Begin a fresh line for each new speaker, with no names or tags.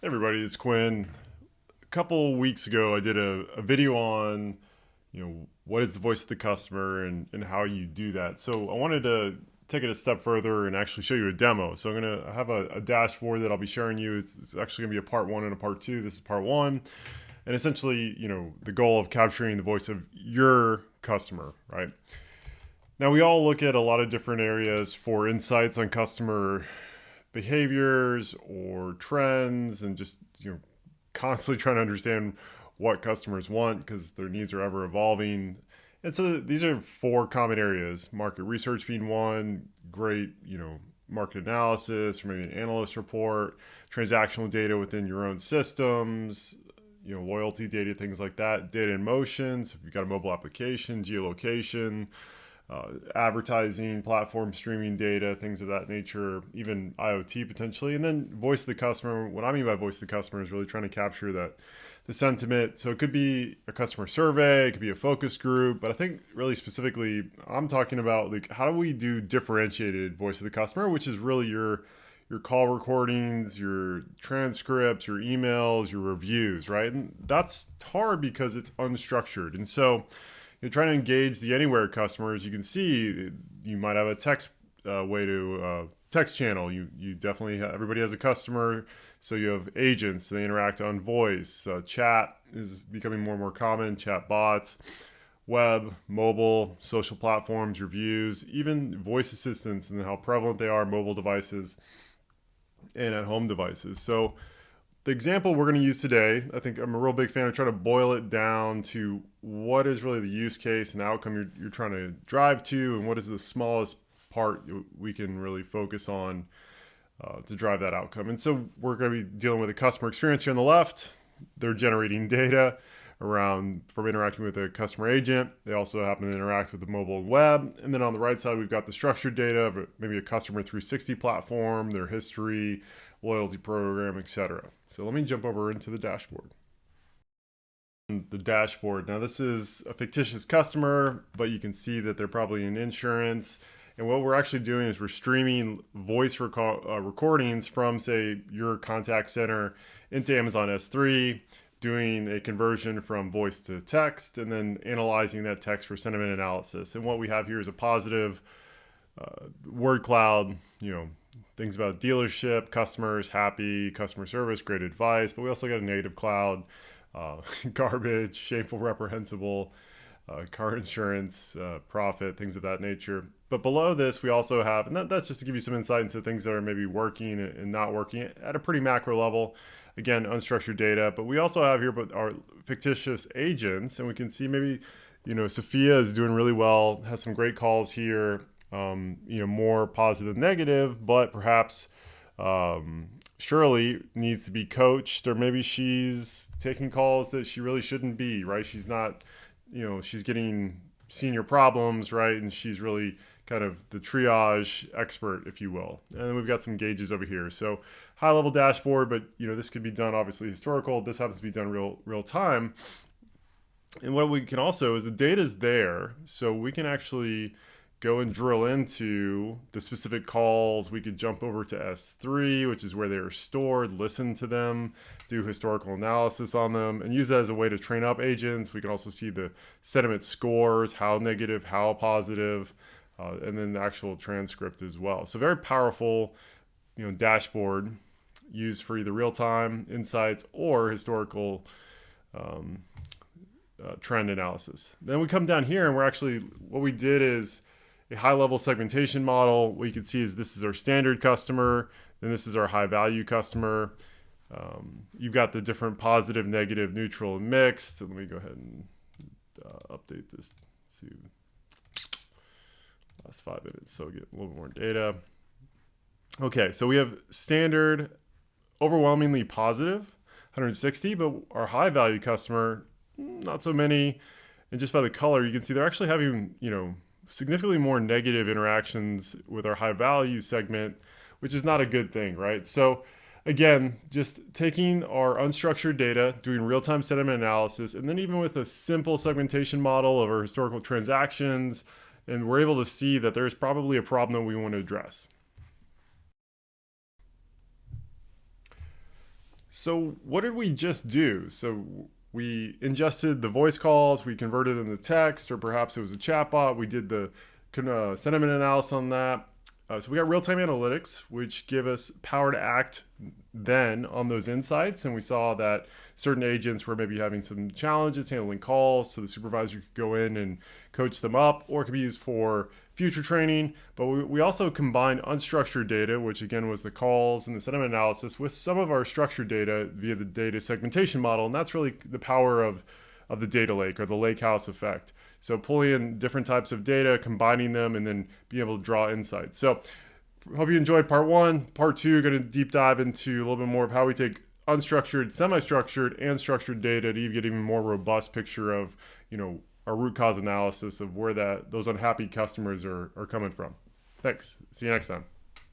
Hey everybody, it's Quinn. A couple weeks ago, I did a video on, what is the voice of the customer and how you do that. So I wanted to take it a step further and actually show you a demo. So I'm going to have a dashboard that I'll be sharing you. It's actually going to be a part one and a part two. This is part one. And essentially, the goal of capturing the voice of your customer, right? Now, we all look at a lot of different areas for insights on customer behaviors or trends and just constantly trying to understand what customers want because their needs are ever evolving. And so these are four common areas: market research being one, great market analysis or maybe an analyst report, transactional data within your own systems, loyalty data, things like that, data in motion, so if you've got a mobile application, geolocation, advertising, platform streaming data, things of that nature, even IoT potentially. And then voice of the customer. What I mean by voice of the customer is really trying to capture the sentiment. So it could be a customer survey, it could be a focus group, but I think really specifically, I'm talking about like how do we do differentiated voice of the customer, which is really your call recordings, your transcripts, your emails, your reviews, right? And that's hard because it's unstructured. And so you're trying to engage the anywhere customers. You can see you might have a text way to text channel. You definitely everybody has a customer, so you have agents. They interact on voice. Chat is becoming more and more common. Chat bots, web, mobile, social platforms, reviews, even voice assistants, and how prevalent they are, mobile devices and at home devices. So the example we're going to use today, I think I'm a real big fan of trying to boil it down to what is really the use case and the outcome you're trying to drive to, and what is the smallest part we can really focus on to drive that outcome. And so we're going to be dealing with the customer experience here on the left. They're generating data around from interacting with a customer agent. They also happen to interact with the mobile and web. And then on the right side, we've got the structured data of maybe a customer 360 platform, their history, loyalty program, etc. So let me jump over into the dashboard. The dashboard. Now this is a fictitious customer, but you can see that they're probably in insurance. And what we're actually doing is we're streaming voice recordings from, say, your contact center into Amazon S3, doing a conversion from voice to text, and then analyzing that text for sentiment analysis. And what we have here is a positive word cloud, things about dealership, customers, happy, customer service, great advice. But we also got a negative cloud, garbage, shameful, reprehensible, car insurance, profit, things of that nature. But below this, we also have, and that's just to give you some insight into things that are maybe working and not working at a pretty macro level. Again, unstructured data. But we also have here our fictitious agents, and we can see maybe, Sophia is doing really well, has some great calls here, more positive than negative, but perhaps Shirley needs to be coached, or maybe she's taking calls that she really shouldn't be, right? She's not, she's getting senior problems, right? And she's really kind of the triage expert, if you will. And then we've got some gauges over here. So high level dashboard, but this could be done obviously historical. This happens to be done real time. And what we can also is the data is there, so we can actually go and drill into the specific calls. We could jump over to S3, which is where they are stored, listen to them, do historical analysis on them, and use that as a way to train up agents. We can also see the sentiment scores, how negative, how positive, and then the actual transcript as well. So very powerful, dashboard used for either real-time insights or historical trend analysis. Then we come down here and what we did is a high-level segmentation model. What you can see is this is our standard customer, then this is our high-value customer. You've got the different positive, negative, neutral, and mixed. Let me go ahead and update this to last 5 minutes, so get a little more data. Okay, so we have standard, overwhelmingly positive, 160, but our high-value customer, not so many. And just by the color, you can see they're actually having, significantly more negative interactions with our high value segment, which is not a good thing, right? So again, just taking our unstructured data, doing real-time sentiment analysis, and then even with a simple segmentation model of our historical transactions, and we're able to see that there's probably a problem that we want to address. So what did we just do? So we ingested the voice calls, we converted them to text, or perhaps it was a chatbot. We did the sentiment analysis on that. So we got real-time analytics, which give us power to act then on those insights. And we saw that certain agents were maybe having some challenges handling calls, so the supervisor could go in and coach them up, or it could be used for future training. But we also combined unstructured data, which again was the calls and the sentiment analysis, with some of our structured data via the data segmentation model. And that's really the power of the data lake, or the lake house effect. So pulling in different types of data, combining them, and then being able to draw insights. So hope you enjoyed part one. Part two, going to deep dive into a little bit more of how we take unstructured, semi-structured, and structured data to get even more robust picture of, our root cause analysis of where those unhappy customers are coming from. Thanks. See you next time.